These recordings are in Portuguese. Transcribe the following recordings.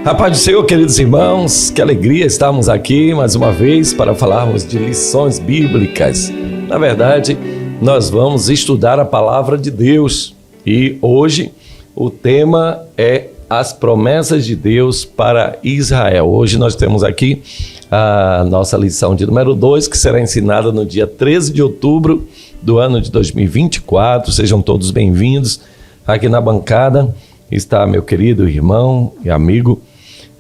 A paz do Senhor, queridos irmãos, que alegria estarmos aqui mais uma vez para falarmos de lições bíblicas. Na verdade, nós vamos estudar a palavra de Deus e hoje o tema é as promessas de Deus para Israel. Hoje nós temos aqui a nossa lição de número 2, que será ensinada no dia 13 de outubro do ano de 2024. Sejam todos bem-vindos. Aqui na bancada está meu querido irmão e amigo,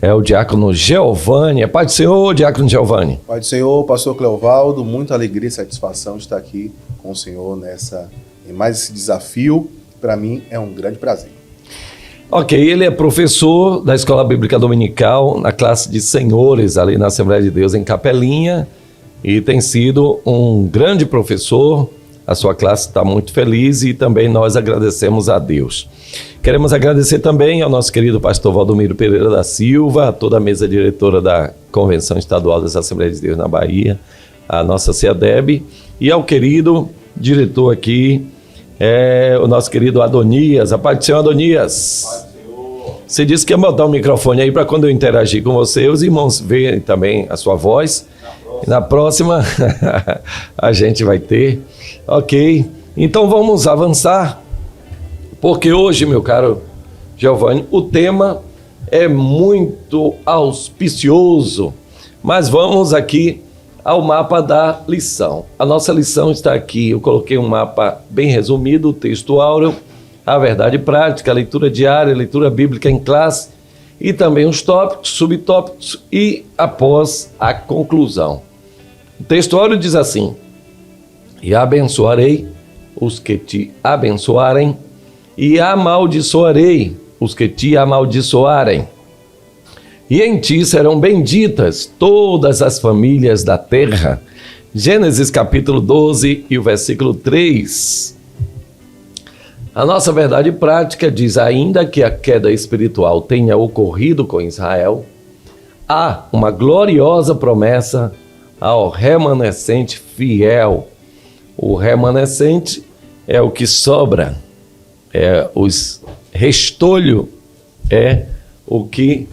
é o diácono Geovani. Paz do Senhor, diácono Geovani. Paz do Senhor, pastor Cleovaldo, muita alegria e satisfação de estar aqui com o Senhor em mais esse desafio. Para mim é um grande prazer. Ok, ele é professor da Escola Bíblica Dominical na classe de senhores ali na Assembleia de Deus em Capelinha e tem sido um grande professor. A sua classe está muito feliz e também nós agradecemos a Deus. Queremos agradecer também ao nosso querido pastor Valdomiro Pereira da Silva, a toda a mesa diretora da Convenção Estadual das Assembleias de Deus na Bahia, a nossa CEADEB, e ao querido diretor aqui, o nosso querido Adonias. A paz do Senhor, Adonias. Paz do Senhor. Você disse que ia botar o microfone aí para quando eu interagir com você, os irmãos verem também a sua voz. Na próxima a gente vai ter. Ok, então vamos avançar, porque hoje, meu caro Geovani, o tema é muito auspicioso, mas vamos aqui ao mapa da lição. A nossa lição está aqui, eu coloquei um mapa bem resumido, o texto áureo, a verdade prática, a leitura diária, a leitura bíblica em classe, e também os tópicos, subtópicos e após a conclusão. O texto áureo diz assim: e abençoarei os que te abençoarem, e amaldiçoarei os que te amaldiçoarem. E em ti serão benditas todas as famílias da terra. Gênesis capítulo 12 e o versículo 3. A nossa verdade prática diz: ainda que a queda espiritual tenha ocorrido com Israel, há uma gloriosa promessa ao remanescente fiel. O remanescente é o que sobra, os restolho é o que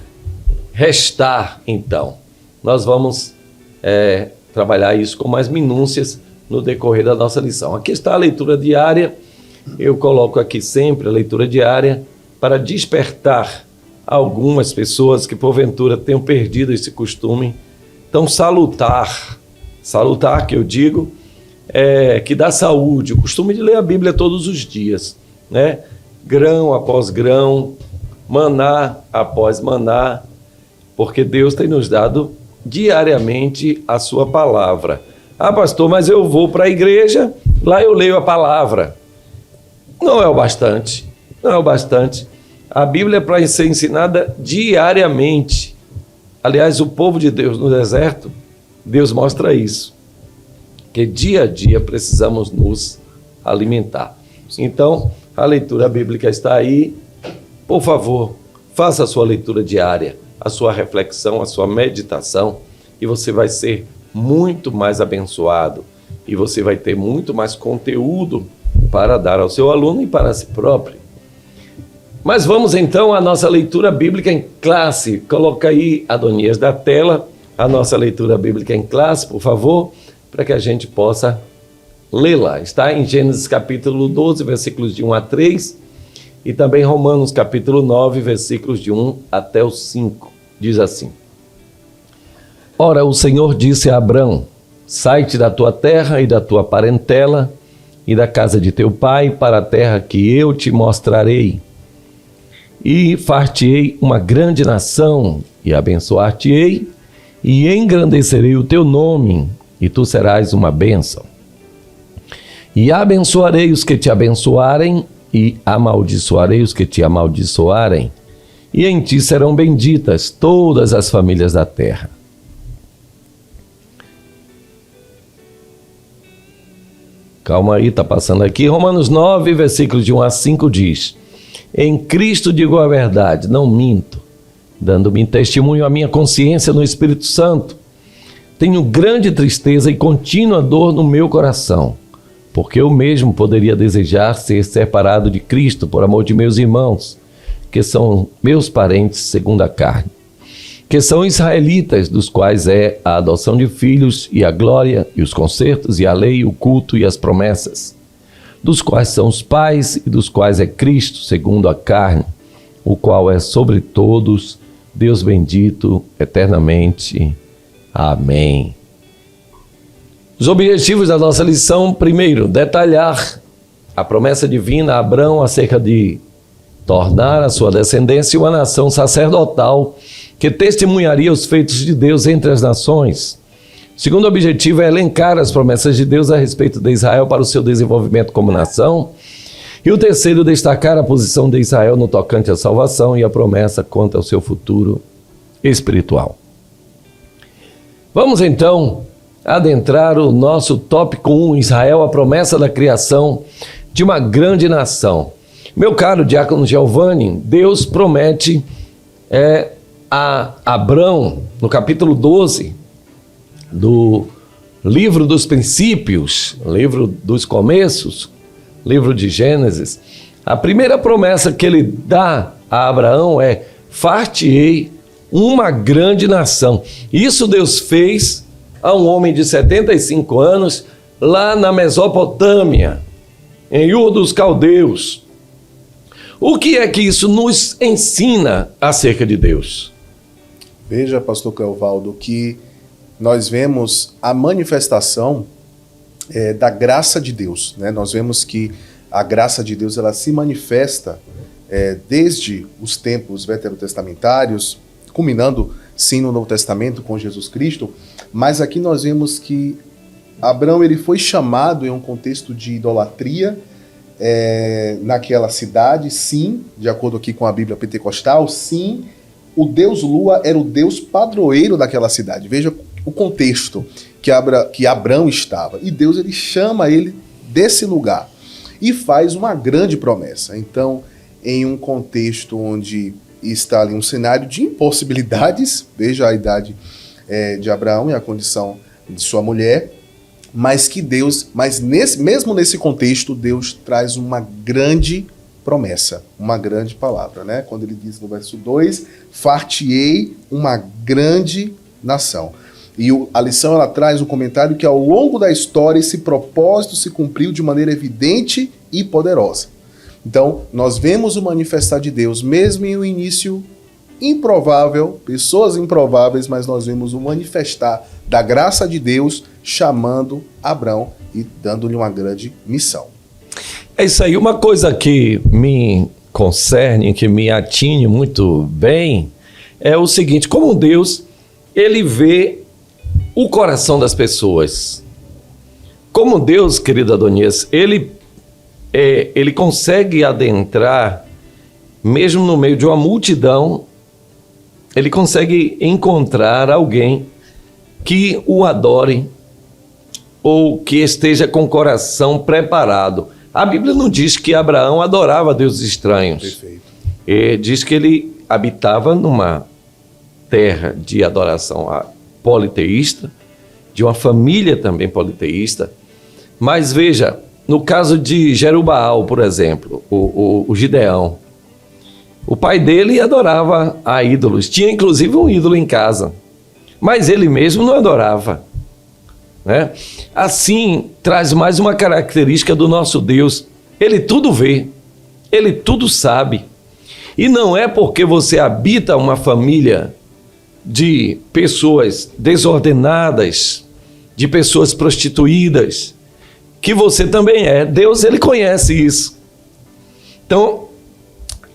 restar. Então, nós vamos trabalhar isso com mais minúcias no decorrer da nossa lição. Aqui está a leitura diária, eu coloco aqui sempre a leitura diária para despertar algumas pessoas que porventura tenham perdido esse costume tão salutar que eu digo, que dá saúde, o costume de ler a Bíblia todos os dias, né? Grão após grão, maná após maná, porque Deus tem nos dado diariamente a sua palavra. Ah, pastor, mas eu vou para a igreja, lá eu leio a palavra. Não é o bastante, não é o bastante. A Bíblia é para ser ensinada diariamente. Aliás, o povo de Deus no deserto, Deus mostra isso, que dia a dia precisamos nos alimentar. Então, a leitura bíblica está aí. Por favor, faça a sua leitura diária, a sua reflexão, a sua meditação, e você vai ser muito mais abençoado, e você vai ter muito mais conteúdo para dar ao seu aluno e para si próprio. Mas vamos então à nossa leitura bíblica em classe. Coloca aí, Adonias, da tela, a nossa leitura bíblica em classe, por favor, para que a gente possa lê-la. Está em Gênesis capítulo 12, versículos de 1 a 3, e também Romanos capítulo 9, versículos de 1 até o 5. Diz assim: ora, o Senhor disse a Abrão: sai-te da tua terra e da tua parentela e da casa de teu pai para a terra que eu te mostrarei. E far-te-ei uma grande nação, e abençoar-te-ei, e engrandecerei o teu nome, e tu serás uma bênção. E abençoarei os que te abençoarem, e amaldiçoarei os que te amaldiçoarem, e em ti serão benditas todas as famílias da terra. Calma aí, está passando aqui. Romanos 9, versículos de 1 a 5 diz: em Cristo digo a verdade, não minto, dando-me testemunho à minha consciência no Espírito Santo. Tenho grande tristeza e contínua dor no meu coração, porque eu mesmo poderia desejar ser separado de Cristo por amor de meus irmãos, que são meus parentes segundo a carne, que são israelitas, dos quais é a adoção de filhos, e a glória, e os concertos, e a lei, o culto e as promessas, dos quais são os pais, e dos quais é Cristo, segundo a carne, o qual é sobre todos, Deus bendito eternamente. Amém. Os objetivos da nossa lição: primeiro, detalhar a promessa divina a Abrão acerca de tornar a sua descendência uma nação sacerdotal que testemunharia os feitos de Deus entre as nações. O segundo objetivo é elencar as promessas de Deus a respeito de Israel para o seu desenvolvimento como nação. E o terceiro, destacar a posição de Israel no tocante à salvação e a promessa quanto ao seu futuro espiritual. Vamos então adentrar o nosso tópico 1, Israel, a promessa da criação de uma grande nação. Meu caro diácono Giovanni, Deus promete a Abrão, no capítulo 12 do livro dos princípios, livro dos começos, livro de Gênesis, a primeira promessa que ele dá a Abraão é: far-te-ei uma grande nação. Isso Deus fez a um homem de 75 anos lá na Mesopotâmia, em Ur dos Caldeus. O que é que isso nos ensina acerca de Deus? Veja, pastor Cleovaldo, que nós vemos a manifestação da graça de Deus, né? Nós vemos que a graça de Deus ela se manifesta desde os tempos veterotestamentários, culminando sim no Novo Testamento com Jesus Cristo, mas aqui nós vemos que Abrão ele foi chamado em um contexto de idolatria naquela cidade, sim, de acordo aqui com a Bíblia pentecostal, sim, o Deus Lua era o Deus padroeiro daquela cidade. Veja o contexto que Abrão estava. E Deus ele chama ele desse lugar e faz uma grande promessa. Então, em um contexto onde está ali um cenário de impossibilidades, veja a idade de Abraão e a condição de sua mulher, mas mesmo nesse contexto, Deus traz uma grande promessa, uma grande palavra, né? Quando ele diz no verso 2, far-te-ei uma grande nação. E a lição ela traz um comentário que ao longo da história esse propósito se cumpriu de maneira evidente e poderosa. Então, nós vemos o manifestar de Deus, mesmo em um início improvável, pessoas improváveis, mas nós vemos o manifestar da graça de Deus, chamando Abrão e dando-lhe uma grande missão. É isso aí. Uma coisa que me concerne, que me atine muito bem, é o seguinte: como Deus, ele vê o coração das pessoas. Como Deus, querido Adonias, ele consegue adentrar, mesmo no meio de uma multidão, ele consegue encontrar alguém que o adore ou que esteja com o coração preparado. A Bíblia não diz que Abraão adorava deuses estranhos. Perfeito. Diz que ele habitava numa terra de adoração politeísta, de uma família também politeísta. Mas veja, no caso de Jerubaal, por exemplo, o Gideão, o pai dele adorava a ídolos, tinha inclusive um ídolo em casa, mas ele mesmo não adorava, né? Assim, traz mais uma característica do nosso Deus: ele tudo vê, ele tudo sabe, e não é porque você habita uma família de pessoas desordenadas, de pessoas prostituídas, que você também é. Deus, ele conhece isso. Então,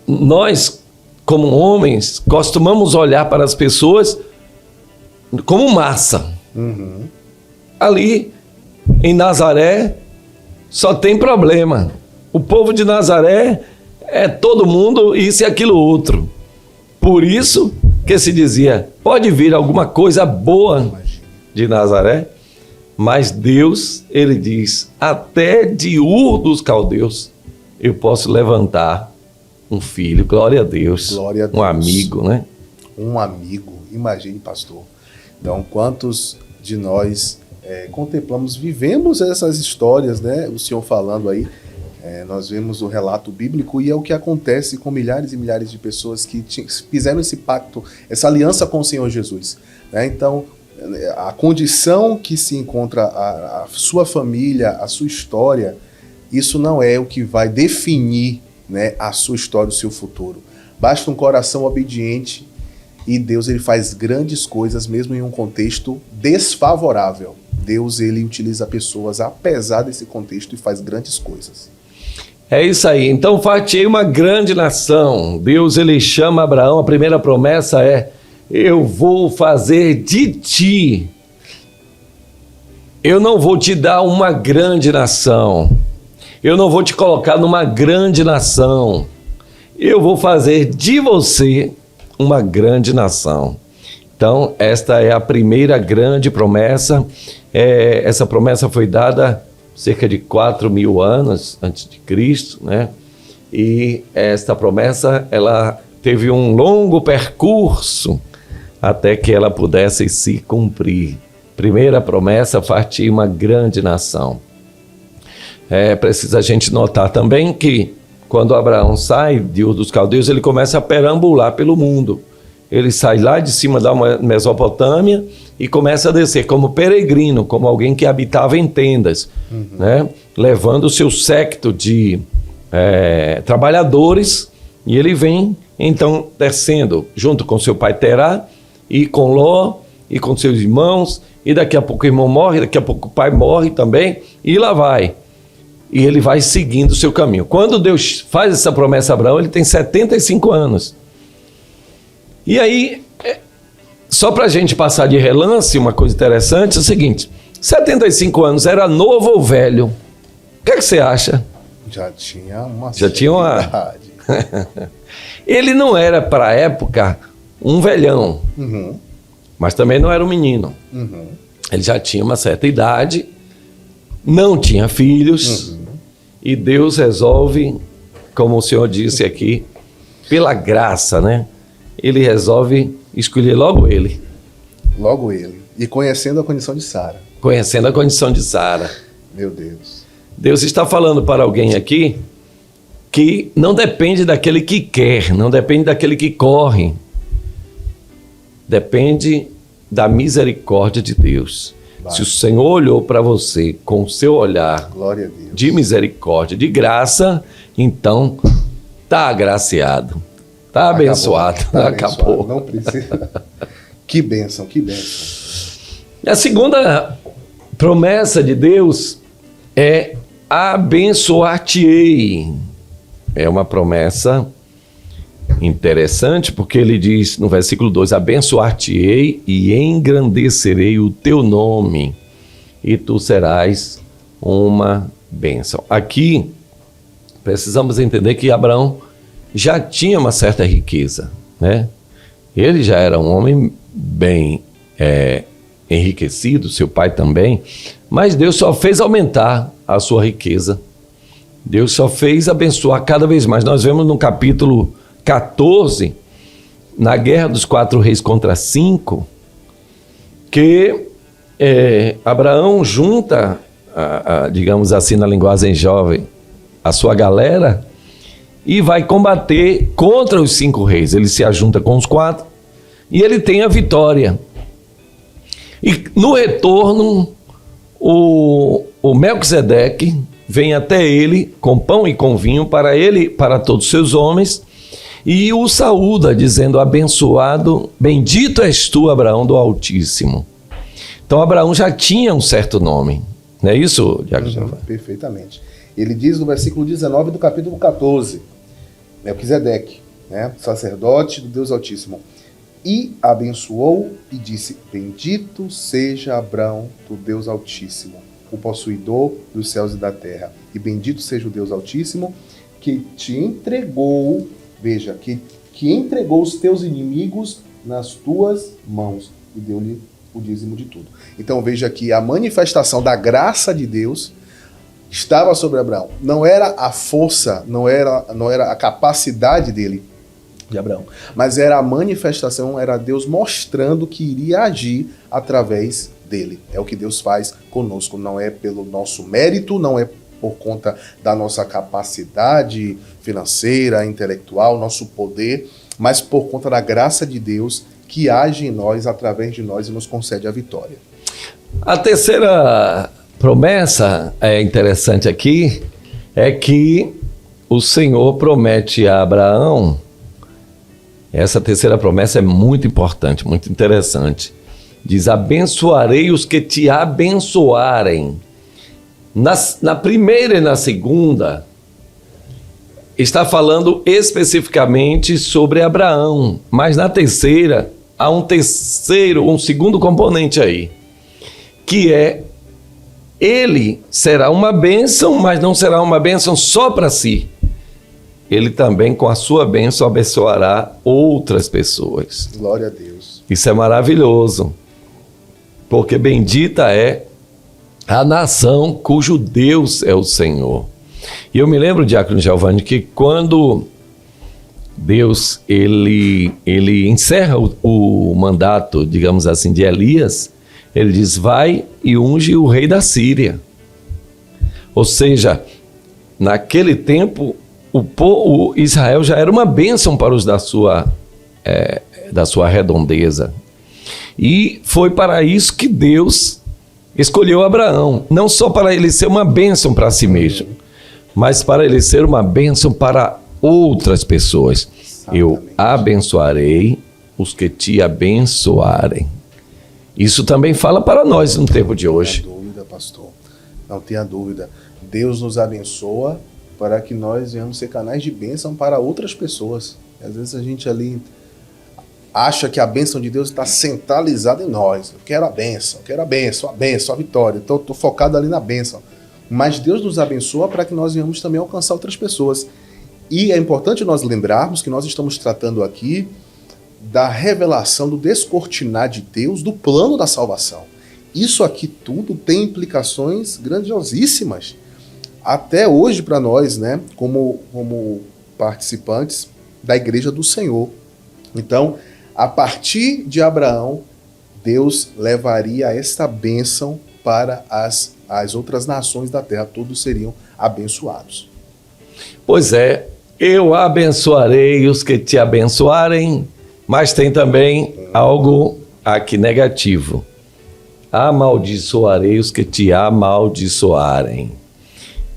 nós, como homens, costumamos olhar para as pessoas como massa. Uhum. Ali, em Nazaré, só tem problema. O povo de Nazaré é todo mundo isso e aquilo outro. Por isso que se dizia, pode vir alguma coisa boa de Nazaré, mas Deus, ele diz, até de Ur dos Caldeus eu posso levantar um filho. Glória a Deus. Glória a Deus. Um amigo, né? Um amigo, imagine, pastor. Então, quantos de nós contemplamos, vivemos essas histórias, né? O senhor falando aí, Nós vemos o relato bíblico e é o que acontece com milhares e milhares de pessoas que fizeram esse pacto, essa aliança com o Senhor Jesus. Né? Então, a condição que se encontra a sua família, a sua história, isso não é o que vai definir, né, a sua história, o seu futuro. Basta um coração obediente e Deus ele faz grandes coisas mesmo em um contexto desfavorável. Deus ele utiliza pessoas apesar desse contexto e faz grandes coisas. É isso aí. Então, fartei uma grande nação. Deus ele chama Abraão. A primeira promessa é: eu vou fazer de ti. Eu não vou te dar uma grande nação. Eu não vou te colocar numa grande nação. Eu vou fazer de você uma grande nação. Então, esta é a primeira grande promessa. Essa promessa foi dada cerca de 4.000 anos antes de Cristo, né? E esta promessa, ela teve um longo percurso até que ela pudesse se cumprir. Primeira promessa, fartir uma grande nação. Precisa a gente notar também que quando Abraão sai de Ur dos Caldeus, ele começa a perambular pelo mundo. Ele sai lá de cima da Mesopotâmia e começa a descer como peregrino, como alguém que habitava em tendas, né? Levando o seu séquito de trabalhadores, e ele vem então descendo junto com seu pai Terá e com Ló e com seus irmãos, e daqui a pouco o irmão morre, daqui a pouco o pai morre também, e lá vai. E ele vai seguindo o seu caminho. Quando Deus faz essa promessa a Abraão, ele tem 75 anos. E aí, só para a gente passar de relance, uma coisa interessante é o seguinte: 75 anos, era novo ou velho? O que é que você acha? Já tinha uma idade. Ele não era, para a época, um velhão, mas também não era um menino. Ele já tinha uma certa idade, não tinha filhos, e Deus resolve, como o Senhor disse aqui, pela graça, né? Ele resolve escolher logo ele. Logo ele. E conhecendo a condição de Sara. Conhecendo a condição de Sara. Meu Deus. Deus está falando para alguém aqui que não depende daquele que quer, não depende daquele que corre. Depende da misericórdia de Deus. Se o Senhor olhou para você com o seu olhar Glória a Deus, de misericórdia, de graça, então está agraciado. Está abençoado. Acabou. Não precisa. Que bênção, que bênção. A segunda promessa de Deus é abençoar-te-ei. É uma promessa interessante, porque ele diz no versículo 2: abençoar-te-ei e engrandecerei o teu nome, e tu serás uma bênção. Aqui precisamos entender que Abraão já tinha uma certa riqueza, né? Ele já era um homem bem enriquecido, seu pai também, mas Deus só fez aumentar a sua riqueza. Deus só fez abençoar cada vez mais. Nós vemos no capítulo 14, na guerra dos 4 reis contra 5, que Abraão junta, digamos assim na linguagem jovem, a sua galera, e vai combater contra os 5 reis. Ele se ajunta com os 4 e ele tem a vitória. E no retorno, o Melquisedeque vem até ele com pão e com vinho para ele, para todos os seus homens, e o saúda, dizendo: abençoado, bendito és tu, Abraão do Altíssimo. Então Abraão já tinha um certo nome, não é isso, Diago? Perfeitamente. Ele diz no versículo 19 do capítulo 14, Melquisedeque, né, sacerdote do Deus Altíssimo, e abençoou e disse: bendito seja Abraão do Deus Altíssimo, o possuidor dos céus e da terra, e bendito seja o Deus Altíssimo que te entregou, veja, que entregou os teus inimigos nas tuas mãos e deu-lhe o dízimo de tudo. Então veja que a manifestação da graça de Deus estava sobre Abraão. Não era a força, não era a capacidade dele, de Abraão, mas era a manifestação, era Deus mostrando que iria agir através dele. É o que Deus faz conosco, não é pelo nosso mérito, não é por conta da nossa capacidade financeira, intelectual, nosso poder, mas por conta da graça de Deus que age em nós, através de nós e nos concede a vitória. A terceira promessa interessante aqui é que o Senhor promete a Abraão. Essa terceira promessa é muito importante, muito interessante. Diz: abençoarei os que te abençoarem. Na primeira e na segunda, está falando especificamente sobre Abraão. Mas na terceira, há um segundo componente aí, que é: ele será uma bênção, mas não será uma bênção só para si. Ele também, com a sua bênção, abençoará outras pessoas. Glória a Deus. Isso é maravilhoso, porque bendita é a nação cujo Deus é o Senhor. E eu me lembro, Diácono Giovanni, que quando Deus ele encerra o mandato, digamos assim, de Elias, ele diz: vai e unge o rei da Síria. Ou seja, naquele tempo, o Israel já era uma bênção para os da sua redondeza. E foi para isso que Deus escolheu Abraão, não só para ele ser uma bênção para si mesmo, mas para ele ser uma bênção para outras pessoas. Exatamente. Eu abençoarei os que te abençoarem. Isso também fala para nós no tempo de hoje. Não tenha dúvida, pastor. Não tenha dúvida. Deus nos abençoa para que nós venhamos ser canais de bênção para outras pessoas. Às vezes a gente ali acha que a bênção de Deus está centralizada em nós. Eu quero a bênção, a vitória. Então, estou focado ali na bênção. Mas Deus nos abençoa para que nós venhamos também alcançar outras pessoas. E é importante nós lembrarmos que nós estamos tratando aqui da revelação, do descortinar de Deus, do plano da salvação. Isso aqui tudo tem implicações grandiosíssimas. Até hoje para nós, né, como participantes da Igreja do Senhor. Então, a partir de Abraão, Deus levaria esta bênção para as outras nações da terra. Todos seriam abençoados. Pois é, eu abençoarei os que te abençoarem, mas tem também algo aqui negativo. Amaldiçoarei os que te amaldiçoarem.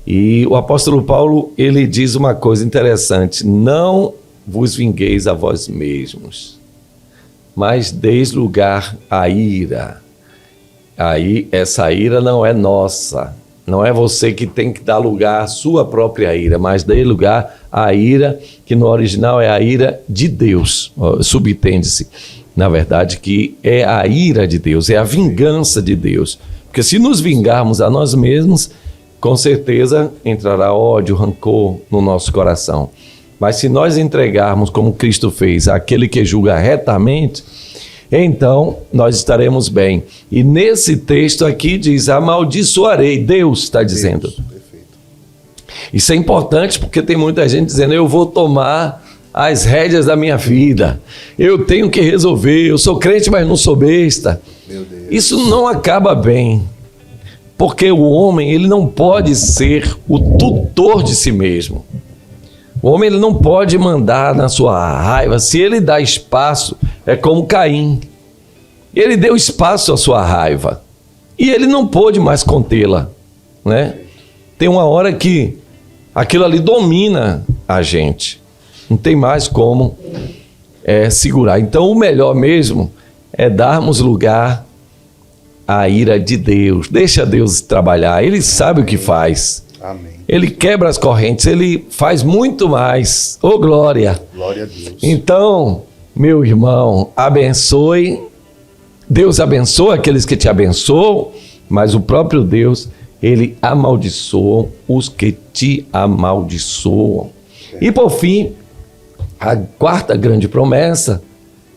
E o apóstolo Paulo, ele diz uma coisa interessante: não vos vingueis a vós mesmos, mas deis lugar à ira. Aí essa ira não é nossa, não é você que tem que dar lugar à sua própria ira, mas dê lugar à ira, que no original é a ira de Deus. Subentende-se, na verdade, que é a ira de Deus, é a vingança de Deus. Porque se nos vingarmos a nós mesmos, com certeza entrará ódio, rancor no nosso coração. Mas se nós entregarmos, como Cristo fez, àquele que julga retamente, então nós estaremos bem. E nesse texto aqui diz: amaldiçoarei. Deus está dizendo. Perfeito. Isso é importante, porque tem muita gente dizendo: eu vou tomar as rédeas da minha vida, eu tenho que resolver, eu sou crente, mas não sou besta. Meu Deus. Isso não acaba bem. Porque o homem, ele não pode ser o tutor de si mesmo. O homem, ele não pode mandar na sua raiva. Se ele dá espaço, é como Caim. Ele deu espaço à sua raiva e ele não pôde mais contê-la, né? Tem uma hora que aquilo ali domina a gente. Não tem mais como segurar. Então, o melhor mesmo é darmos lugar a ira de Deus. Deixa Deus trabalhar, Ele sabe o que faz. Amém. Ele quebra as correntes, Ele faz muito mais. Ô, glória! Glória a Deus. Então, meu irmão, abençoe. Deus abençoa aqueles que te abençoam, mas o próprio Deus, Ele amaldiçoa os que te amaldiçoam. E por fim, a quarta grande promessa: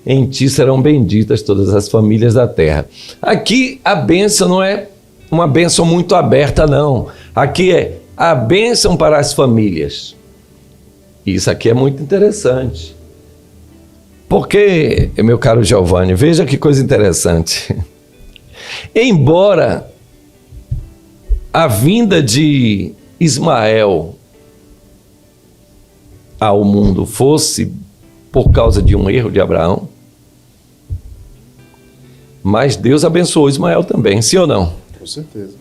em ti serão benditas todas as famílias da terra. Aqui a bênção não é uma bênção muito aberta, não. Aqui é a bênção para as famílias. Isso aqui é muito interessante. Porque, meu caro Giovanni, veja que coisa interessante. Embora a vinda de Ismael ao mundo fosse por causa de um erro de Abraão, mas Deus abençoou Ismael também, sim ou não? Com certeza.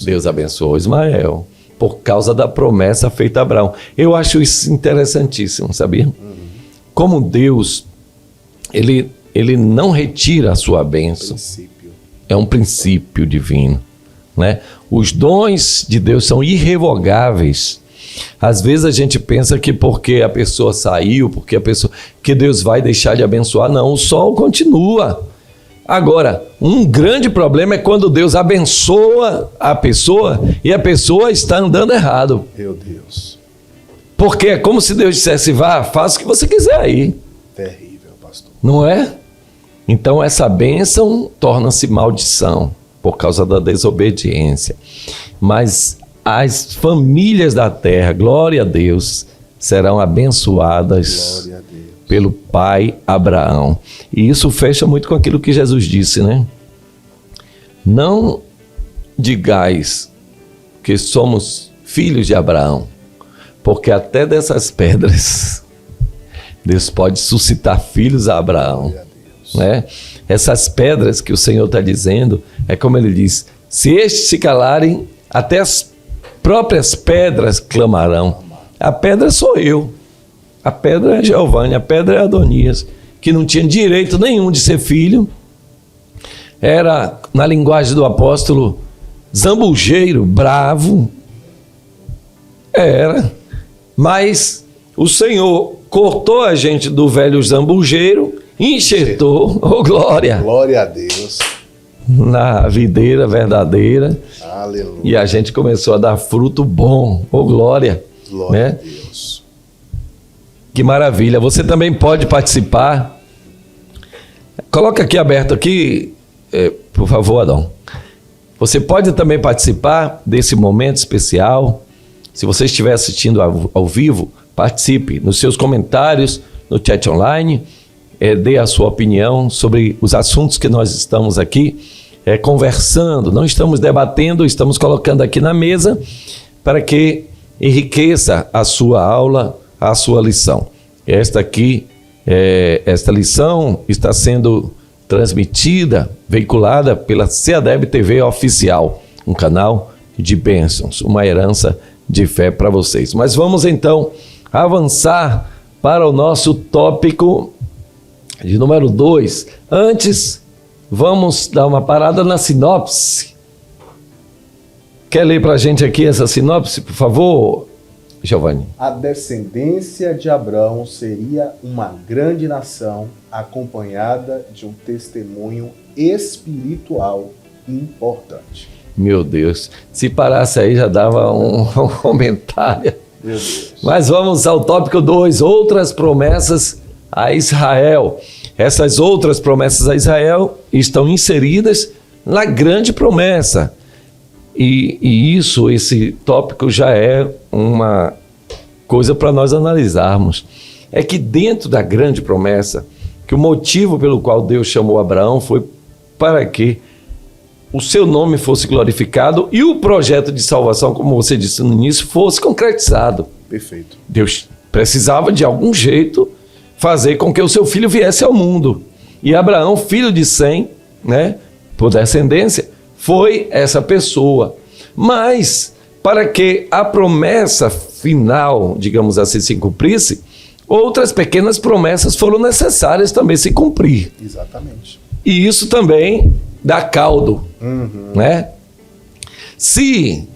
Deus abençoou Ismael por causa da promessa feita a Abraão. Eu acho isso interessantíssimo, sabia? Como Deus, ele não retira a sua bênção. É um princípio divino, né? Os dons de Deus são irrevogáveis. Às vezes a gente pensa que porque a pessoa saiu, que Deus vai deixar de abençoar. Não, o sol continua. Agora, um grande problema é quando Deus abençoa a pessoa e a pessoa está andando errado. Meu Deus. Porque é como se Deus dissesse, vá, faça o que você quiser aí. Terrível, pastor. Não é? Então essa bênção torna-se maldição por causa da desobediência. Mas as famílias da terra, glória a Deus, serão abençoadas pelo pai Abraão. E isso fecha muito com aquilo que Jesus disse, né? Não digais que somos filhos de Abraão, porque até dessas pedras Deus pode suscitar filhos a Abraão, né? Essas pedras que o Senhor está dizendo, é como ele diz, se estes se calarem, até as próprias pedras clamarão. A pedra sou eu, a pedra é Giovanni, a pedra é Adonias, que não tinha direito nenhum de ser filho, era, na linguagem do apóstolo, zambujeiro, bravo, mas o Senhor cortou a gente do velho zambujeiro, enxertou, glória! Glória a Deus! Na videira verdadeira. Aleluia. E a gente começou a dar fruto bom, glória! Glória, né? a Deus! Que maravilha! Você também pode participar. Coloca aqui aberto aqui, por favor, Adão. Você pode também participar desse momento especial. Se você estiver assistindo ao vivo, participe nos seus comentários, no chat online, dê a sua opinião sobre os assuntos que nós estamos aqui conversando. Não estamos debatendo, estamos colocando aqui na mesa para que enriqueça a sua aula, a sua lição. Esta lição está sendo transmitida, veiculada pela CEADEB TV Oficial, um canal de bênçãos, uma herança de fé para vocês. Mas vamos então avançar para o nosso tópico de número 2. Antes, vamos dar uma parada na sinopse. Quer ler para a gente aqui essa sinopse, por favor, Giovanni? A descendência de Abraão seria uma grande nação acompanhada de um testemunho espiritual importante. Meu Deus, se parasse aí já dava um comentário. Meu Deus. Mas vamos ao tópico 2, outras promessas a Israel. Essas outras promessas a Israel estão inseridas na grande promessa. E esse tópico já é uma coisa para nós analisarmos. É que dentro da grande promessa, que o motivo pelo qual Deus chamou Abraão foi para que o seu nome fosse glorificado e o projeto de salvação, como você disse no início, fosse concretizado. Perfeito. Deus precisava de algum jeito fazer com que o seu filho viesse ao mundo. E Abraão, filho de Sem, né, por descendência, foi essa pessoa. Mas, para que a promessa final, digamos assim, se cumprisse, outras pequenas promessas foram necessárias também se cumprir. Exatamente. E isso também dá caldo, né? Se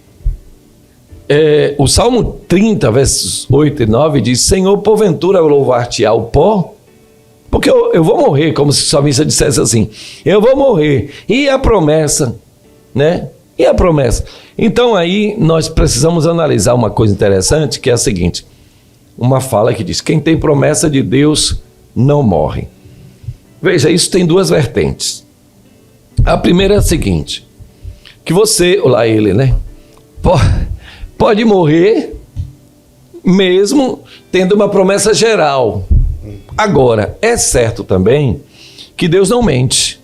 o Salmo 30, versos 8 e 9 diz: Senhor, porventura louvar-te-á o pó? Porque eu vou morrer, como se o salmista dissesse assim, eu vou morrer. E a promessa, né? E a promessa? Então aí nós precisamos analisar uma coisa interessante, que é a seguinte, uma fala que diz, quem tem promessa de Deus não morre. Veja, isso tem duas vertentes. A primeira é a seguinte, que você, olá ele, né? Pode morrer mesmo tendo uma promessa geral. Agora, é certo também que Deus não mente.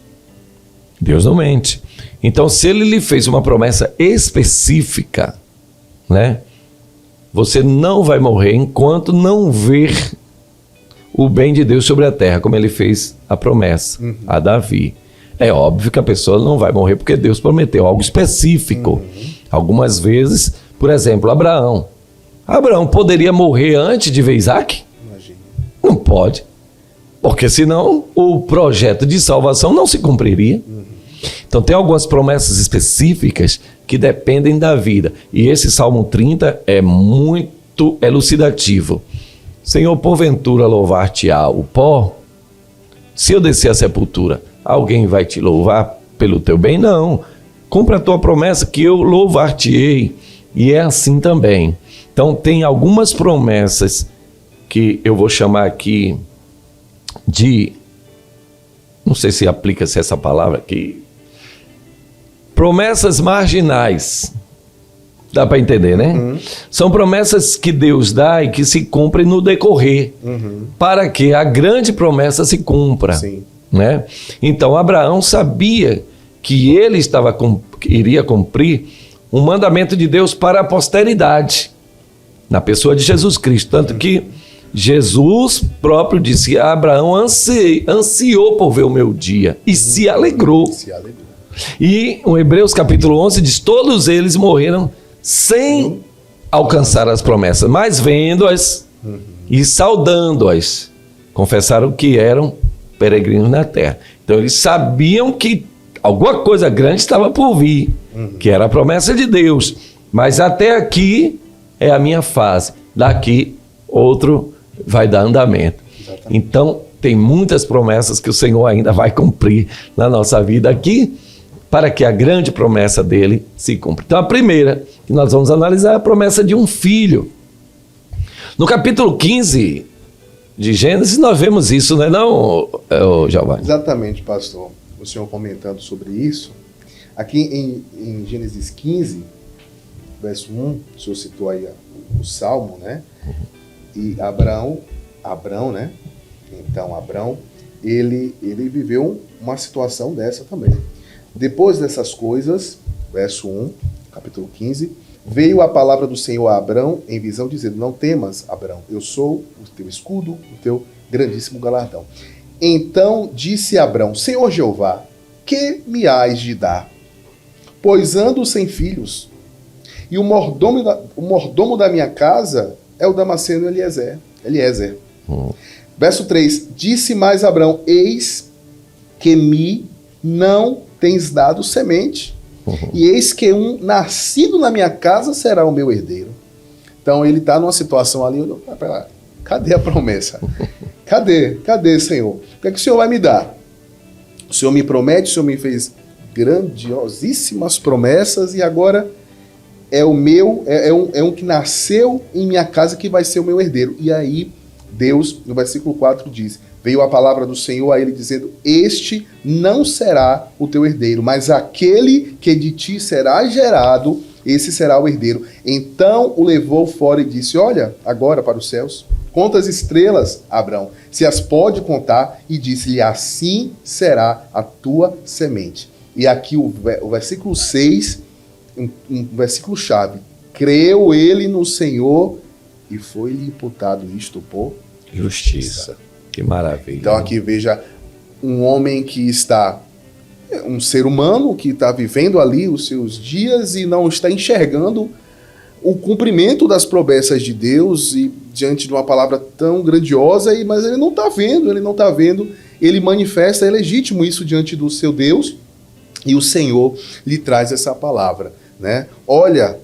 Deus não mente. Então, se ele lhe fez uma promessa específica, né? Você não vai morrer enquanto não ver o bem de Deus sobre a terra, como ele fez a promessa a Davi. É óbvio que a pessoa não vai morrer porque Deus prometeu algo específico. Algumas vezes, por exemplo, Abraão. Abraão poderia morrer antes de ver Isaac? Imagina. Não pode. Porque senão o projeto de salvação não se cumpriria. Então tem algumas promessas específicas que dependem da vida. E esse Salmo 30 é muito elucidativo. Senhor, porventura louvar-te-á o pó? Se eu descer à sepultura, alguém vai te louvar pelo teu bem? Não. Cumpra a tua promessa que eu louvar-te-ei. E é assim também. Então tem algumas promessas que eu vou chamar aqui de... Não sei se aplica-se essa palavra aqui. Promessas marginais. Dá para entender, né? São promessas que Deus dá e que se cumprem no decorrer. Para que a grande promessa se cumpra. Sim. Né? Então Abraão sabia que ele iria cumprir um mandamento de Deus para a posteridade, na pessoa de Jesus Cristo. Tanto que Jesus próprio disse: Abraão ansiou por ver o meu dia e se alegrou. Se alegrou. E o Hebreus capítulo 11 diz: todos eles morreram sem alcançar as promessas, mas vendo-as e saudando-as, confessaram que eram peregrinos na terra. Então eles sabiam que alguma coisa grande estava por vir, que era a promessa de Deus. Mas até aqui é a minha fase, daqui outro vai dar andamento. Exatamente. Então tem muitas promessas que o Senhor ainda vai cumprir na nossa vida aqui, para que a grande promessa dele se cumpra. Então a primeira que nós vamos analisar é a promessa de um filho. No capítulo 15 de Gênesis nós vemos isso, não é não, Giovanni? Exatamente, pastor. O senhor comentando sobre isso. Aqui em Gênesis 15, verso 1, o senhor citou aí o Salmo, né? E Abraão, né? Então, Abraão, ele viveu uma situação dessa também. Depois dessas coisas, verso 1, capítulo 15, veio a palavra do Senhor a Abraão em visão, dizendo: não temas, Abraão, eu sou o teu escudo, o teu grandíssimo galardão. Então disse Abraão: Senhor Jeová, que me hás de dar? Pois ando sem filhos, e o mordomo da minha casa é o Damasceno Eliezer. Verso 3, disse mais Abraão: eis que me não tens dado semente, e eis que um nascido na minha casa será o meu herdeiro. Então ele está numa situação ali, cadê a promessa? Cadê, Senhor? O que é que o Senhor vai me dar? O Senhor me promete, o Senhor me fez grandiosíssimas promessas e agora é o meu, é um que nasceu em minha casa que vai ser o meu herdeiro. E aí Deus, no versículo 4 diz: veio a palavra do Senhor a ele dizendo: este não será o teu herdeiro, mas aquele que de ti será gerado, esse será o herdeiro. Então o levou fora e disse: olha agora para os céus, conta as estrelas, Abraão, se as pode contar, e disse-lhe: assim será a tua semente. E aqui o versículo 6, um versículo chave: creu ele no Senhor e foi-lhe imputado isto por justiça. Que maravilha. Então aqui veja um homem que está, um ser humano que está vivendo ali os seus dias e não está enxergando o cumprimento das promessas de Deus e diante de uma palavra tão grandiosa, mas ele não está vendo, ele manifesta, é legítimo isso diante do seu Deus, e o Senhor lhe traz essa palavra, né? Olha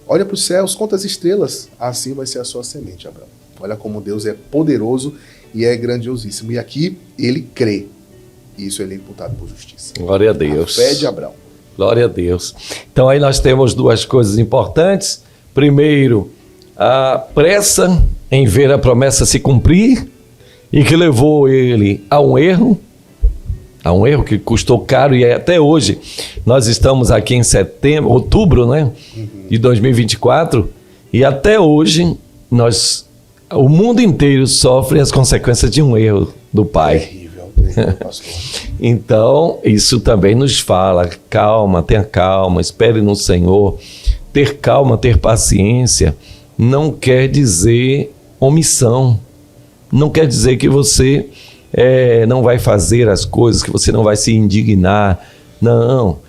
para os céus, conta as estrelas, assim vai ser a sua semente, Abraão. Olha como Deus é poderoso e é grandiosíssimo. E aqui ele crê. E isso ele é imputado por justiça. Glória a Deus. A fé de Abraão. Glória a Deus. Então aí nós temos duas coisas importantes. Primeiro, a pressa em ver a promessa se cumprir e que levou ele a um erro que custou caro, e até hoje nós estamos aqui em outubro, né, de 2024, e até hoje o mundo inteiro sofre as consequências de um erro do pai. Terrível, pastor. Então, isso também nos fala: calma, tenha calma, espere no Senhor. ter calma, ter paciência, não quer dizer omissão. Não quer dizer que você não vai fazer as coisas, que você não vai se indignar. Não,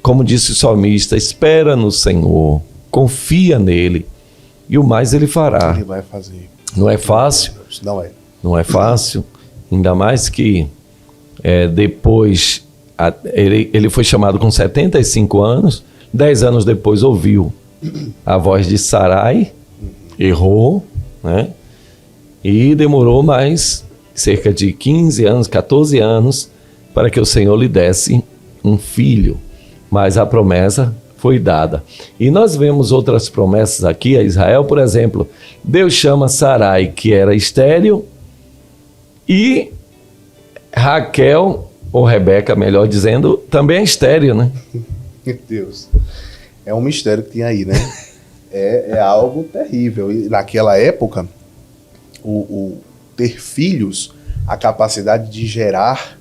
como disse o salmista, espera no Senhor, confia nele e o mais ele fará. Ele vai fazer. Não é fácil? Não é. Não é fácil, ainda mais que depois ele foi chamado com 75 anos, 10 anos depois ouviu a voz de Sarai, errou, né? E demorou mais cerca de 15 anos, 14 anos, para que o Senhor lhe desse um filho. Mas a promessa foi dada. E nós vemos outras promessas aqui a Israel, por exemplo, Deus chama Sarai, que era estéril, e Raquel, ou Rebeca, melhor dizendo, também é estéril, né? Meu Deus. É um mistério que tinha aí, né? É algo terrível. E naquela época, o ter filhos, a capacidade de gerar,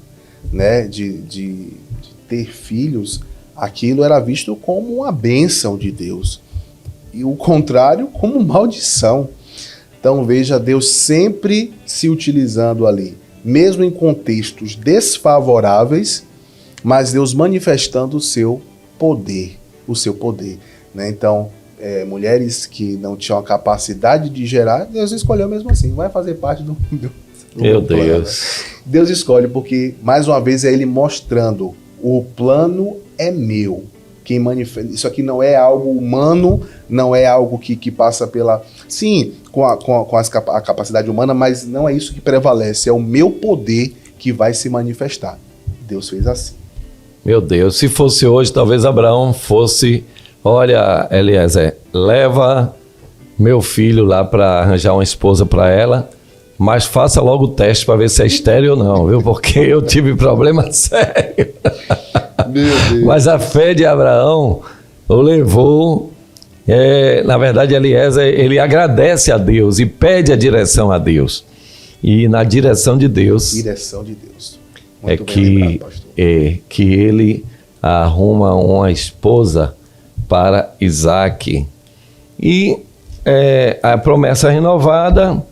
né, de ter filhos, aquilo era visto como uma bênção de Deus. E o contrário, como maldição. Então veja, Deus sempre se utilizando ali, mesmo em contextos desfavoráveis, mas Deus manifestando o seu poder, né? Então, mulheres que não tinham a capacidade de gerar, Deus escolheu mesmo assim, vai fazer parte do Meu plano, Deus. né? Deus escolhe porque, mais uma vez, é Ele mostrando, o plano é meu. Quem manifesta, isso aqui não é algo humano, não é algo que passa pela... Sim, com a capacidade humana, mas não é isso que prevalece, é o meu poder que vai se manifestar. Deus fez assim. Meu Deus, se fosse hoje, talvez Abraão fosse... Olha, Eliezer, leva meu filho lá para arranjar uma esposa para ela, mas faça logo o teste para ver se é estéril ou não, viu? Porque eu tive problema sério. Meu Deus. Mas a fé de Abraão o levou... na verdade, Eliezer, ele agradece a Deus e pede a direção a Deus. E na direção de Deus... Direção de Deus. Muito bem lembrado, pastor. Que ele arruma uma esposa para Isaac. E a promessa renovada,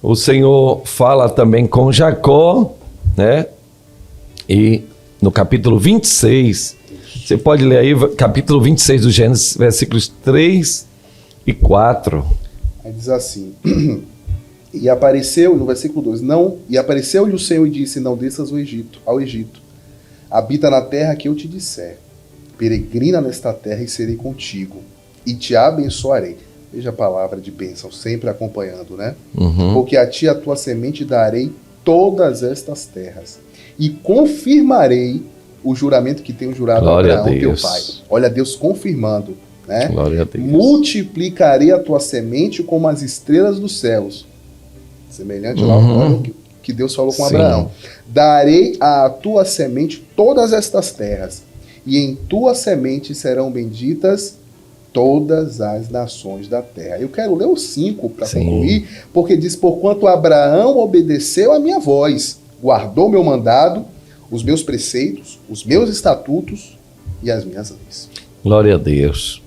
o Senhor fala também com Jacó, né? E no capítulo 26, você pode ler aí, capítulo 26 do Gênesis, versículos 3 e 4. Aí diz assim, e apareceu, no versículo 2, e apareceu-lhe o Senhor e disse, não desças ao Egito, habita na terra que eu te disser, peregrina nesta terra e serei contigo, e te abençoarei. Veja a palavra de bênção, sempre acompanhando, né? Uhum. Porque a ti, a tua semente, darei todas estas terras, e confirmarei o juramento que tenho jurado a Abraão, teu pai. Olha Deus confirmando, né? Glória a Deus. Multiplicarei a tua semente como as estrelas dos céus. Semelhante lá ao que Deus falou com Abraão. Darei à tua semente todas estas terras, e em tua semente serão benditas todas as nações da terra. Eu quero ler o 5 para concluir, porque diz, porquanto Abraão obedeceu a minha voz, guardou meu mandado, os meus preceitos, os meus estatutos e as minhas leis. Glória a Deus.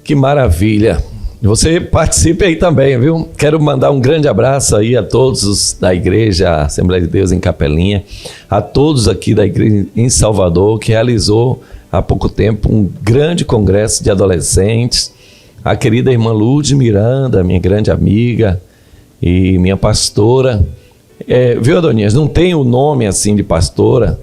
Que maravilha. Você participe aí também, viu? Quero mandar um grande abraço aí a todos os da igreja Assembleia de Deus em Capelinha, a todos aqui da igreja em Salvador, que realizou há pouco tempo um grande congresso de adolescentes. A querida irmã Lourdes Miranda, minha grande amiga e minha pastora. Viu, Adonias? Não tem o nome assim de pastora,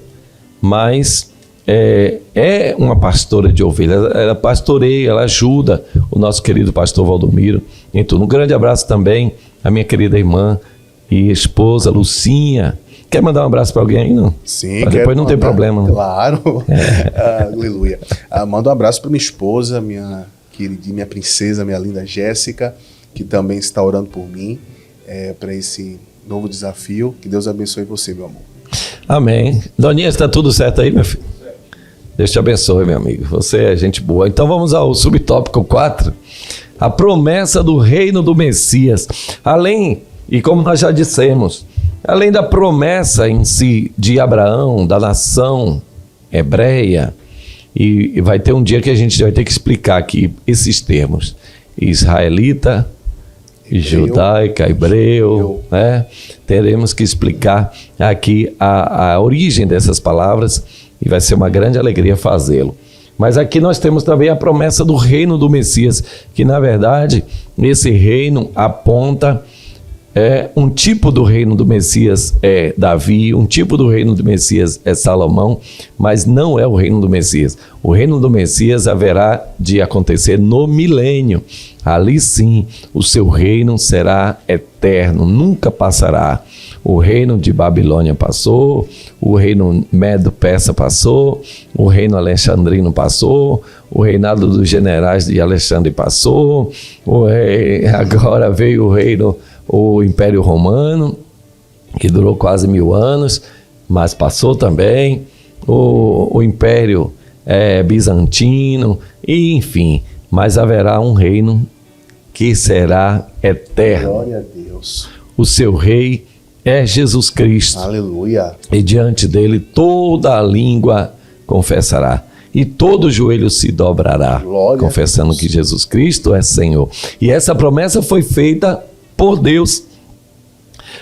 mas é uma pastora de ovelhas. Ela pastoreia, ela ajuda o nosso querido pastor Valdomiro. Então, um grande abraço também à minha querida irmã e esposa Lucinha. Quer mandar um abraço para alguém aí, não? Sim, pra depois não ter problema. Não. Claro. Aleluia. Manda um abraço para minha esposa, minha querida, minha princesa, minha linda Jéssica, que também está orando por mim para esse novo desafio. Que Deus abençoe você, meu amor. Amém. Doninha, está tudo certo aí, meu filho? Deus te abençoe, meu amigo. Você é gente boa. Então vamos ao subtópico 4. A promessa do reino do Messias. Além, e como nós já dissemos, além da promessa em si de Abraão, da nação hebreia, E vai ter um dia que a gente vai ter que explicar aqui esses termos. Israelita, judaica, hebreu, né? Teremos que explicar aqui a origem dessas palavras e vai ser uma grande alegria fazê-lo. Mas aqui nós temos também a promessa do reino do Messias, que na verdade esse reino aponta um tipo do reino do Messias é Davi, um tipo do reino do Messias é Salomão, mas não é o reino do Messias. O reino do Messias haverá de acontecer no milênio. Ali sim, o seu reino será eterno, nunca passará. O reino de Babilônia passou, o reino Medo-Persa passou, o reino alexandrino passou, o reinado dos generais de Alexandre passou, agora veio o Império Romano, que durou quase 1000 anos, mas passou também, o Império Bizantino, e enfim, mas haverá um reino que será eterno. Glória a Deus. O seu rei é Jesus Cristo. Aleluia. E diante dele toda a língua confessará. E todo joelho se dobrará, Glória confessando que Jesus Cristo é Senhor. E essa promessa foi feita por Deus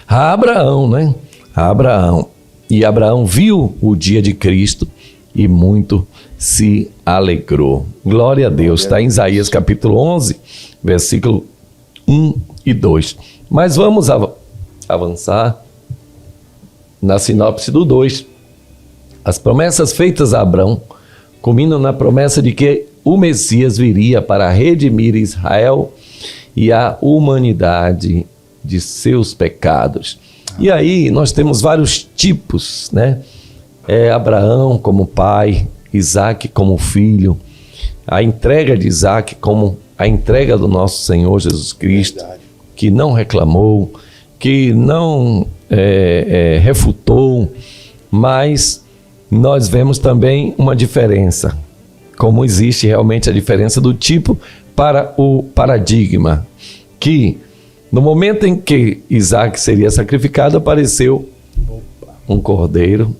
a Abraão, né? A Abraão. E Abraão viu o dia de Cristo e muito se alegrou. Glória a Deus. Está em Isaías capítulo 11, versículo 1 e 2. Mas vamos avançar na sinopse do 2. As promessas feitas a Abraão culminam na promessa de que o Messias viria para redimir Israel e a humanidade de seus pecados. E aí nós temos vários tipos, né? Abraão como pai, Isaac como filho, a entrega de Isaac como a entrega do nosso Senhor Jesus Cristo, verdade, que não reclamou, que não refutou, mas nós vemos também uma diferença, como existe realmente a diferença do tipo para o paradigma, que no momento em que Isaac seria sacrificado, apareceu um cordeiro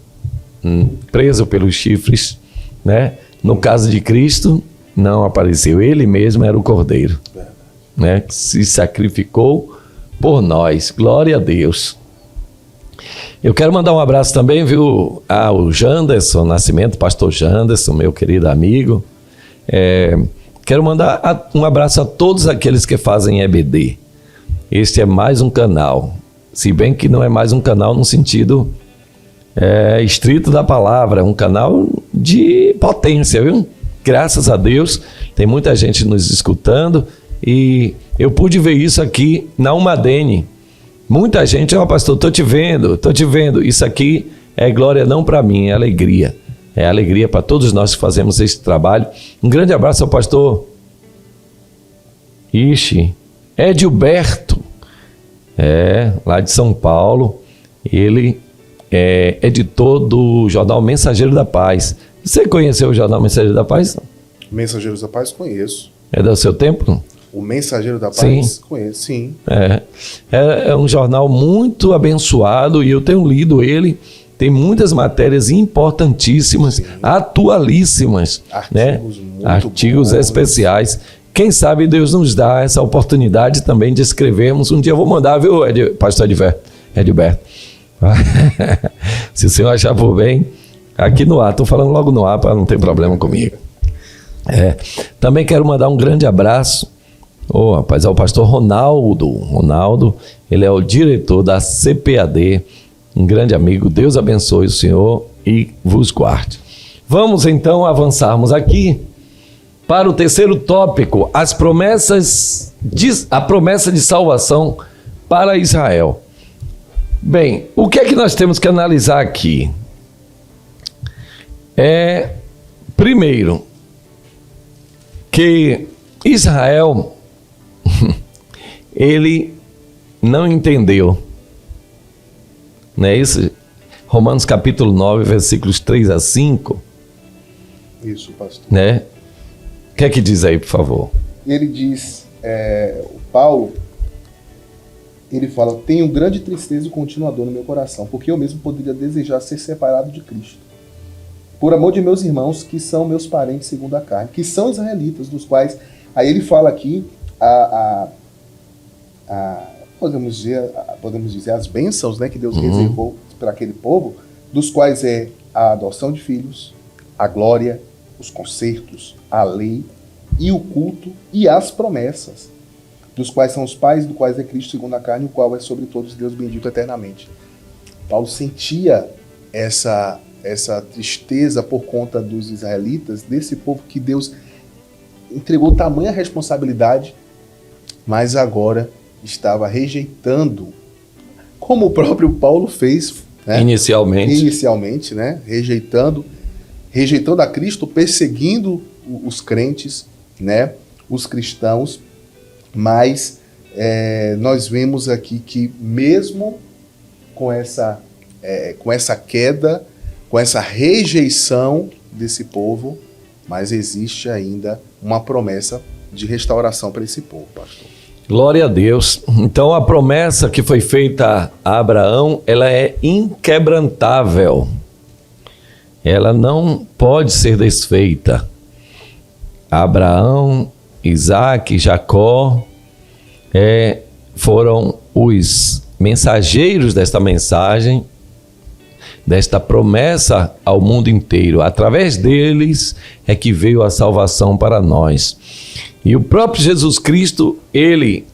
preso pelos chifres, né? No caso de Cristo, não apareceu, ele mesmo era o cordeiro, né? Que se sacrificou por nós. Glória a Deus. Eu quero mandar um abraço também, viu, ao Janderson Nascimento, pastor Janderson, meu querido amigo. Quero mandar um abraço a todos aqueles que fazem EBD. Este é mais um canal, se bem que não é mais um canal no sentido estrito da palavra, é um canal de potência, viu? Graças a Deus, tem muita gente nos escutando e eu pude ver isso aqui na Umadene. Muita gente, pastor, tô te vendo. Isso aqui é glória não para mim, é alegria. É alegria para todos nós que fazemos esse trabalho. Um grande abraço ao pastor Edilberto, lá de São Paulo. Ele é editor do jornal Mensageiro da Paz. Você conheceu o jornal Mensageiro da Paz? Mensageiros da Paz, conheço. É do seu tempo? O Mensageiro da Paz? Sim. Conheço, sim. É um jornal muito abençoado e eu tenho lido ele. Tem muitas matérias importantíssimas, sim, atualíssimas, artigos, né? Artigos especiais. Quem sabe Deus nos dá essa oportunidade também de escrevermos. Um dia eu vou mandar, viu, pastor Edilberto? Se o senhor achar por bem, aqui no ar, estou falando logo no ar para não ter problema comigo. Também quero mandar um grande abraço ao pastor Ronaldo, ele é o diretor da CPAD, um grande amigo. Deus abençoe o senhor e vos guarde. Vamos então avançarmos aqui para o terceiro tópico, a promessa de salvação para Israel. Bem, o que é que nós temos que analisar aqui? Primeiro, que Israel, ele não entendeu, não é isso? Romanos capítulo 9, versículos 3 a 5. Isso, pastor. Né? O que é que diz aí, por favor? Ele diz, o Paulo, ele fala: tenho grande tristeza e contínua dor no meu coração, porque eu mesmo poderia desejar ser separado de Cristo, por amor de meus irmãos, que são meus parentes segundo a carne, que são israelitas, dos quais, aí ele fala aqui, podemos dizer as bênçãos, né, que Deus reservou para aquele povo, dos quais é a adoção de filhos, a glória, os concertos, a lei e o culto e as promessas, dos quais são os pais, do quais é Cristo segundo a carne, o qual é sobre todos Deus bendito eternamente. Paulo sentia essa tristeza por conta dos israelitas, desse povo que Deus entregou tamanha responsabilidade, mas agora estava rejeitando, como o próprio Paulo fez, né? Inicialmente, né? Rejeitando a Cristo, perseguindo os crentes, né? Os cristãos, mas nós vemos aqui que mesmo com essa queda, com essa rejeição desse povo, mas existe ainda uma promessa de restauração para esse povo, pastor. Glória a Deus. Então a promessa que foi feita a Abraão, ela é inquebrantável. Ela não pode ser desfeita. Abraão, Isaac, Jacó foram os mensageiros desta mensagem, desta promessa ao mundo inteiro. Através deles é que veio a salvação para nós. E o próprio Jesus Cristo, ele,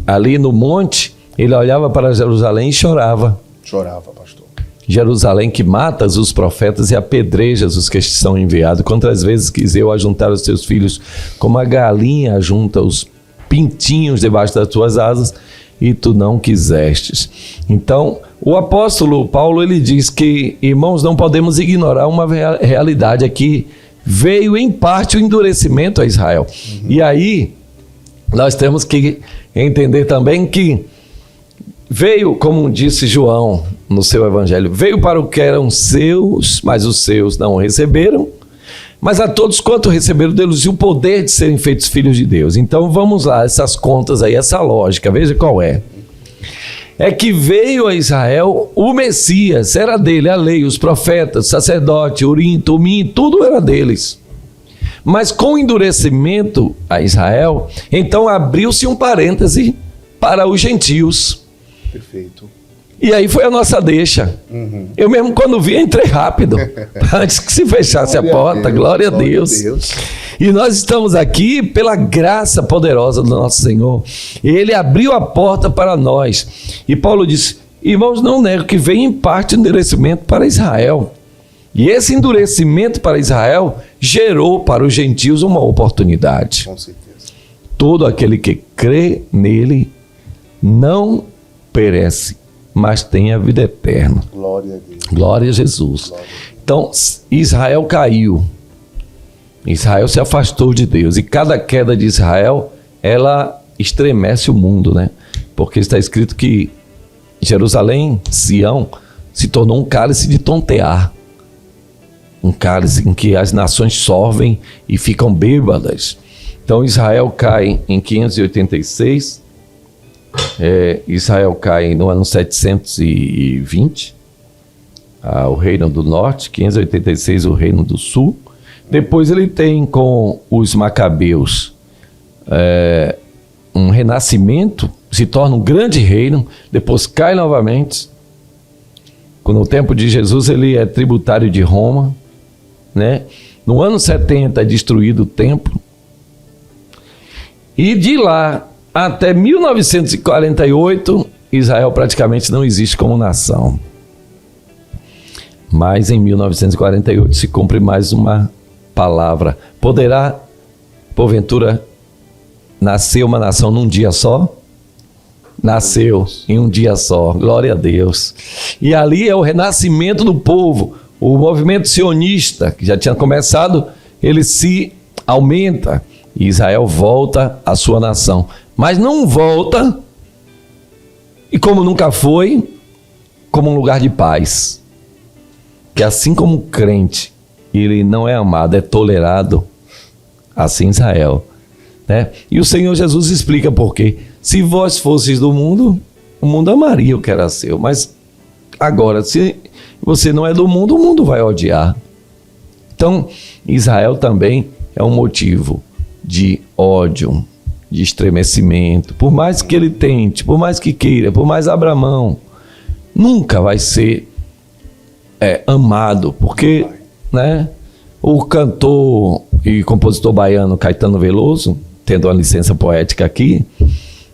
ali no monte, ele olhava para Jerusalém e chorava. Chorava, pastor. Jerusalém que matas os profetas e apedrejas os que são enviados. Quantas vezes quis eu ajuntar os teus filhos como a galinha ajunta os pintinhos debaixo das tuas asas, e tu não quisestes. Então, o apóstolo Paulo, ele diz que, irmãos, não podemos ignorar uma realidade aqui. Veio em parte o endurecimento a Israel. E aí, nós temos que entender também que veio, como disse João no seu evangelho, veio para o que eram seus, mas os seus não receberam. Mas a todos quanto receberam deles o poder de serem feitos filhos de Deus. Então vamos lá, essas contas aí, essa lógica, veja qual é. É que veio a Israel o Messias, era dele, a lei, os profetas, sacerdote, Urim, Tumim, tudo era deles. Mas com o endurecimento a Israel, então abriu-se um parêntese para os gentios. Perfeito. E aí foi a nossa deixa. Eu mesmo quando vi, entrei rápido, antes que se fechasse a porta. Glória a Deus. E nós estamos aqui pela graça poderosa do nosso Senhor. Ele abriu a porta para nós. E Paulo disse, irmãos, não nego que vem em parte o endurecimento para Israel. E esse endurecimento para Israel gerou para os gentios uma oportunidade. Com certeza. Todo aquele que crê nele não perece, mas tem a vida eterna. Glória a Deus. Glória a Jesus. Glória. Então, Israel caiu. Israel se afastou de Deus. E cada queda de Israel, ela estremece o mundo, né? Porque está escrito que Jerusalém, Sião, se tornou um cálice de tontear. Um cálice em que as nações sorvem e ficam bêbadas. Então, Israel cai em 586. Israel cai no ano 720, o Reino do Norte, 586 o Reino do Sul. Depois ele tem com os Macabeus um renascimento, se torna um grande reino, depois cai novamente. No tempo de Jesus ele é tributário de Roma, né? No ano 70 é destruído o templo. E de lá até 1948, Israel praticamente não existe como nação. Mas em 1948 se cumpre mais uma palavra. Poderá, porventura, nascer uma nação num dia só? Nasceu em um dia só. Glória a Deus. E ali é o renascimento do povo. O movimento sionista, que já tinha começado, ele se aumenta. E Israel volta à sua nação. Mas não volta, e como nunca foi, como um lugar de paz. Que assim como o crente, ele não é amado, é tolerado, assim Israel, né? E o Senhor Jesus explica por quê. Se vós fosseis do mundo, o mundo amaria o que era seu. Mas agora, se você não é do mundo, o mundo vai odiar. Então, Israel também é um motivo de ódio, de estremecimento. Por mais que ele tente, por mais que queira, por mais abramão, nunca vai ser amado, porque, né, o cantor e compositor baiano Caetano Veloso, tendo uma licença poética aqui,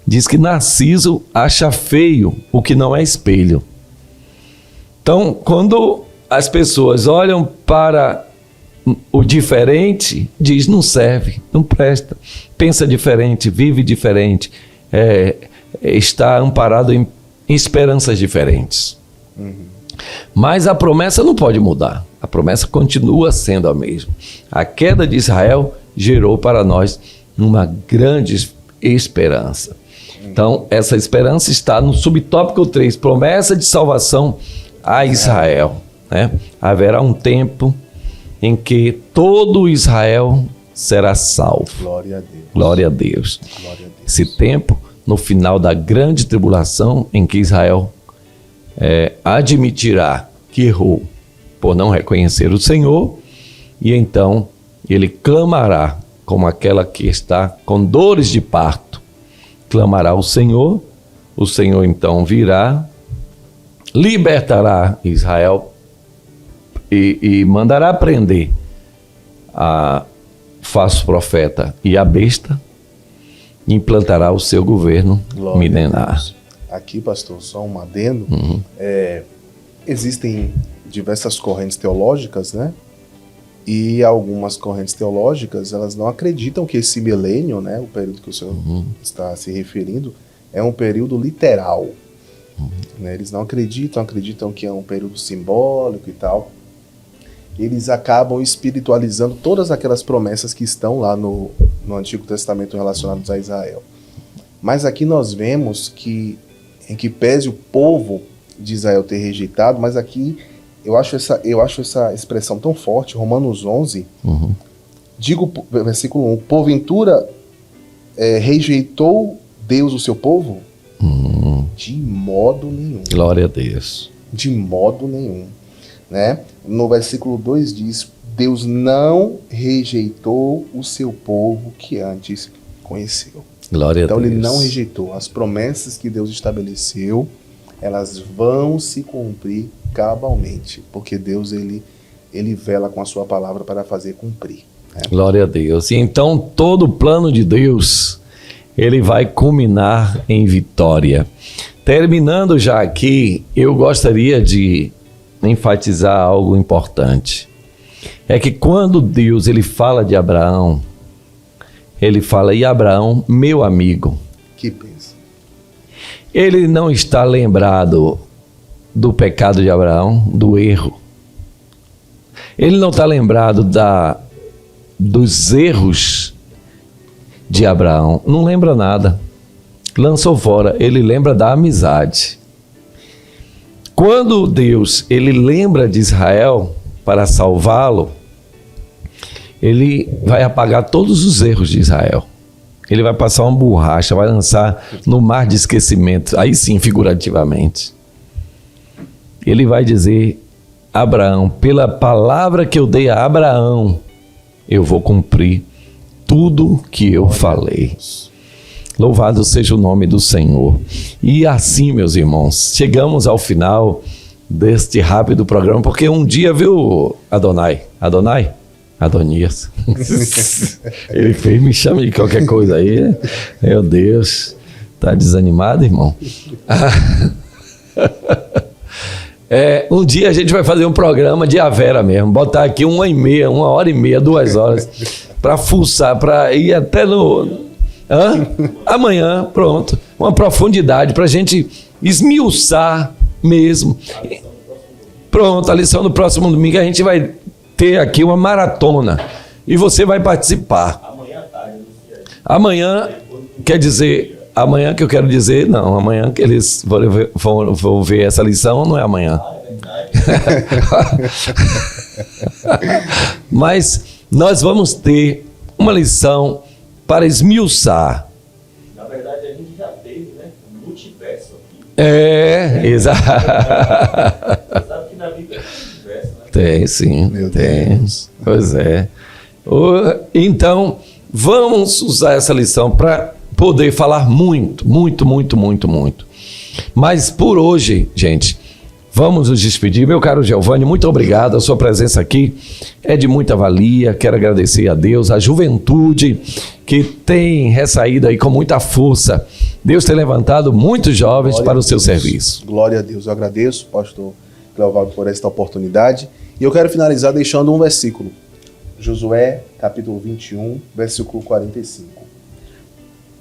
diz que Narciso acha feio o que não é espelho. Então, quando as pessoas olham para o diferente, diz, não serve, não presta, pensa diferente, vive diferente, está amparado em esperanças diferentes. Mas a promessa não pode mudar, a promessa continua sendo a mesma. A queda de Israel gerou para nós uma grande esperança. Então, essa esperança está no subtópico 3, promessa de salvação a Israel, né? Haverá um tempo em que todo Israel será salvo. Glória a Deus. Glória a Deus. Glória a Deus. Esse tempo, no final da grande tribulação, em que Israel admitirá que errou por não reconhecer o Senhor, e então ele clamará como aquela que está com dores de parto. Clamará ao Senhor, o Senhor então virá, libertará Israel e mandará prender a falso profeta e a besta, e implantará o seu governo milenar. Aqui, pastor, só um adendo. Existem diversas correntes teológicas, né? E algumas correntes teológicas, elas não acreditam que esse milênio, né, o período que o senhor está se referindo, é um período literal. Né? Eles não acreditam que é um período simbólico e tal. Eles acabam espiritualizando todas aquelas promessas que estão lá no Antigo Testamento relacionadas a Israel. Mas aqui nós vemos que, em que pese o povo de Israel ter rejeitado, mas aqui eu acho essa expressão tão forte, Romanos 11, digo, versículo 1, porventura rejeitou Deus o seu povo? De modo nenhum. Glória a Deus. De modo nenhum. Né? No versículo 2 diz, Deus não rejeitou o seu povo que antes conheceu. Glória a Deus. Então ele não rejeitou. As promessas que Deus estabeleceu, elas vão se cumprir cabalmente, porque Deus ele vela com a sua palavra para fazer cumprir. Né? Glória a Deus. E então todo o plano de Deus, ele vai culminar em vitória. Terminando já aqui, eu gostaria de enfatizar algo importante. É que quando Deus ele fala de Abraão, ele fala, e Abraão, meu amigo. Que pensa? Ele não está lembrado do pecado de Abraão, do erro. Ele não está lembrado dos erros de Abraão. Não lembra nada. Lançou fora. Ele lembra da amizade. Quando Deus ele lembra de Israel para salvá-lo, ele vai apagar todos os erros de Israel. Ele vai passar uma borracha, vai lançar no mar de esquecimento, aí sim, figurativamente. Ele vai dizer, Abraão, pela palavra que eu dei a Abraão, eu vou cumprir tudo que eu falei. Louvado seja o nome do Senhor. E assim, meus irmãos, chegamos ao final deste rápido programa, porque um dia, viu, Adonias, ele fez, me chama de qualquer coisa aí, meu Deus, tá desanimado, irmão? Um dia a gente vai fazer um programa de Avera mesmo, botar aqui 1h30, 2 horas, para fuçar, para ir até no... Amanhã, pronto, uma profundidade para a gente esmiuçar mesmo. Pronto, a lição do próximo domingo a gente vai ter aqui uma maratona e você vai participar. Amanhã à tarde. Amanhã, quer dizer, amanhã que eu quero dizer, não, amanhã que eles vão ver essa lição, não é amanhã. Mas nós vamos ter uma lição para esmiuçar. Na verdade, a gente já teve, né? Um multiverso aqui. Exato. Você sabe que na vida Tem, sim. Meu tem. Deus. Pois é. Então, vamos usar essa lição para poder falar muito. Mas por hoje, gente, vamos nos despedir. Meu caro Giovanni, muito obrigado. A sua presença aqui é de muita valia. Quero agradecer a Deus, a juventude que tem ressaído aí com muita força. Deus tem levantado muitos jovens Glória para a o seu Deus. serviço. Glória a Deus. Eu agradeço, pastor Cleovaldo, por esta oportunidade. E eu quero finalizar deixando um versículo. Josué, capítulo 21, versículo 45.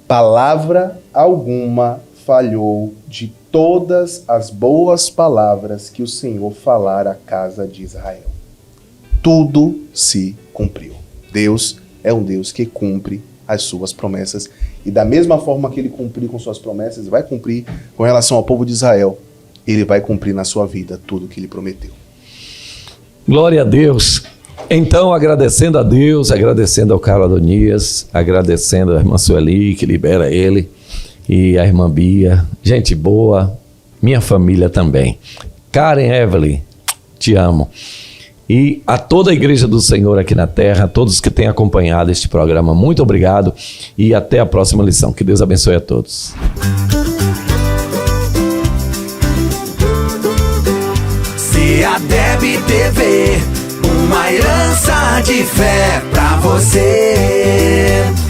Palavra alguma falhou de todas as boas palavras que o Senhor falara à casa de Israel. Tudo se cumpriu. Deus é um Deus que cumpre as suas promessas. E da mesma forma que ele cumpriu com suas promessas, ele vai cumprir com relação ao povo de Israel. Ele vai cumprir na sua vida tudo o que ele prometeu. Glória a Deus. Então, agradecendo a Deus, agradecendo ao Carlos Adonias, agradecendo a irmã Sueli, que libera ele, e a irmã Bia, gente boa, minha família também. Karen Evelyn, te amo. E a toda a Igreja do Senhor aqui na terra, a todos que têm acompanhado este programa, muito obrigado e até a próxima lição. Que Deus abençoe a todos. CEADEB TV, uma herança de fé pra você.